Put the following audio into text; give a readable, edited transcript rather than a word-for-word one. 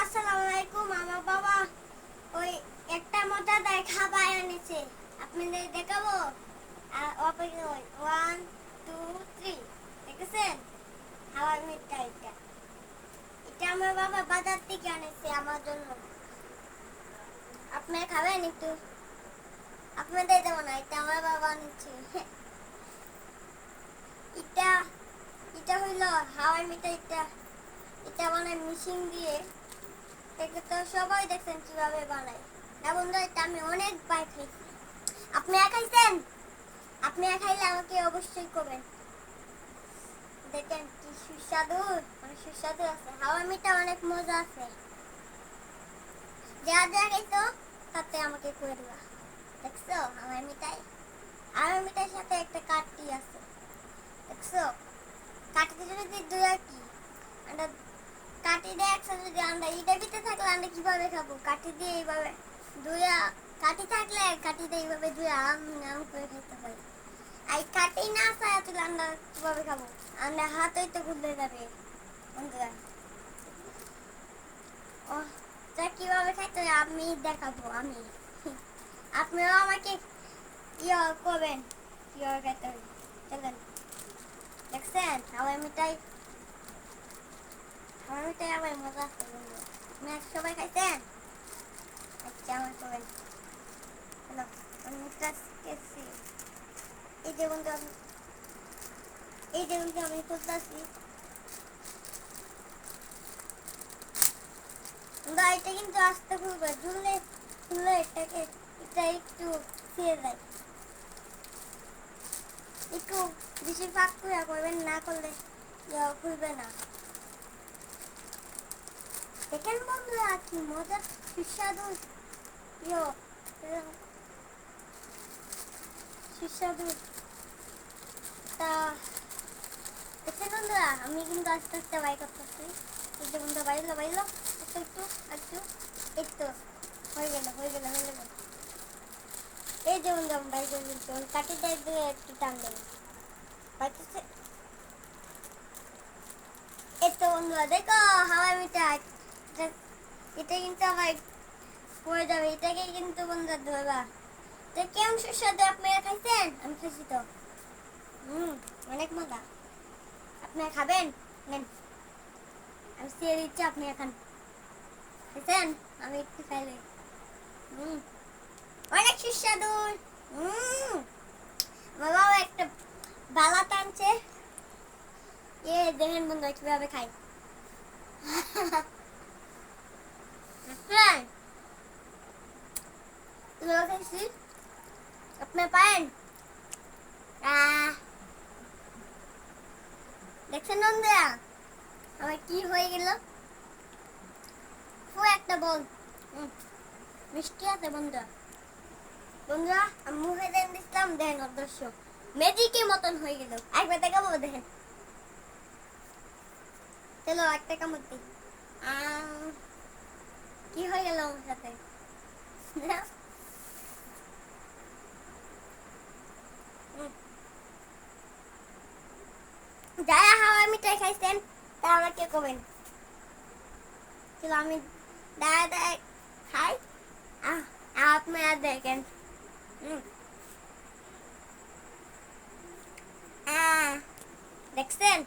আসসালামু আলাইকুম। আমার বাবা ওই একটা মজাদার খাবার এনেছে, আপনাদের দেখাবো। আর অপেক্ষা ওই 1 2 3 দেখেছেন? হাওয়াই মিঠাই। এটা এটা আমার বাবা বাজার থেকে এনেছে আমার জন্য। আপনারা খাবেন একটু? আপনাদের দেবো না, এটা আমার বাবা এনেছে। এটা এটা হইলো হাওয়াই মিঠাই। এটা এটা মানে মিশিং দিয়ে। এটা তো সবাই দেখছেন কিভাবে বানায় না বন্ধু। এটা আমি অনেকবার খাইছি। আপনারা খাইছেন? আপনারা খাইলে আমাকে অবশ্যই করবেন। দেখেন কি সুস্বাদু, অনেক সুস্বাদু আছে। হাওয়া মিঠা অনেক মজা আছে। যা যা খাইতো তাতে আমাকে করে দিবা। দেখছো হাওয়া মিঠাই? হাওয়া মিঠাইয়ের সাথে একটা কাঠি আছে, দেখছো? কাঠিতে যদি দুই আর কি আমরা কাঠি দিয়ে একসাথে যদি আমরা এটা ভিতরে থাকলে আমরা কিভাবে খাবো? কাঠি দিয়ে এইভাবে দুইয়া, কাঠি থাকলে কাঠি দিয়ে এইভাবে দুই আম নাম করে খেতে হয়। আর কাঠি না ছাড়া তুলে আমরা কিভাবে খাবো? আমরা হাতই তো ঘুরতে যাবে বন্ধুরা। ও তা কিভাবে খাইতে হয় আমি দেখাবো। আপনারাও আমাকে ইয়ে করবেন কিভাবে খাইতে হয়। চলেন। দেখছেন হাওয়াই মিঠাই? হাওয়াই মিঠাই আবার মজা আছে বন্ধু। আপনারা সবাই খাইছেন? আচ্ছা আমার করবেন। হ্যালো, আমি মুখটাছি। এই যে বন্ধু এই যে বন্ধু আমি খুলতেছি। এটা কিন্তু আস্তে খুলবে, ঝুললে খুললে এটাকে এটা একটু ছিঁড়ে যায়। একটু বেশি ফাঁক করে করবেন, না করলে খুলবে না। দেখেন বন্ধুরা কি মজা, সুস্বাদু ইয়ো সুস্বাদু। তা দেখেন বন্ধুরা আমি কিন্তু আস্তে আস্তে বাই করতেছি। এই যে বন্ধু বাইলো বাইলো একটু একটু একটু একটু হয়ে গেল হয়ে গেল হয়ে গেল। এই যে বন্ধু আমি বাই করে দিচ্ছি। কাটি দিয়ে একটু টান দেবেন বাইতেছে। এই তো বন্ধুরা দেখো হাওয়াই মিঠাই। এটা কিন্তু আমার পড়ে যাবে, এটাকে কিন্তু বন্ধুরা ধরবা। তো কেমন সুস্বাদু, আপনারা খাইছেন? আমি খাইছি তো। অনেক মজা। আপনারা খাবেন? নেন, আমি ছেড়ে দিচ্ছি, আপনারা খান। খাইছেন? আমি একটু খাইলে অনেক সুস্বাদু। আমার বাবা একটা বালা টানছে। দেখেন বন্ধুরা কিভাবে খাই। খাইছি, আপনারা পারেন? দেখছেন বন্ধুরা আমার কি হয়ে গেল? পুরো একটা বল মিষ্টি আছে বন্ধুরা। বন্ধুরা আমি মুখে দেন দিচ্ছিলাম, দেখেন অদৃশ্য ম্যাজিকের মতন হয়ে গেল। একবার দেখাবো, দেখেন। চলো একটা কামড় দিই। কি হয়ে গেল আমার সাথে? যারা হাওয়া মিঠাই খাইছেন তা আমাকে কমেন্ট। চলো আমি দাঁড়া দাঁড়া খাই। আপনারা দেখেন। দেখছেন?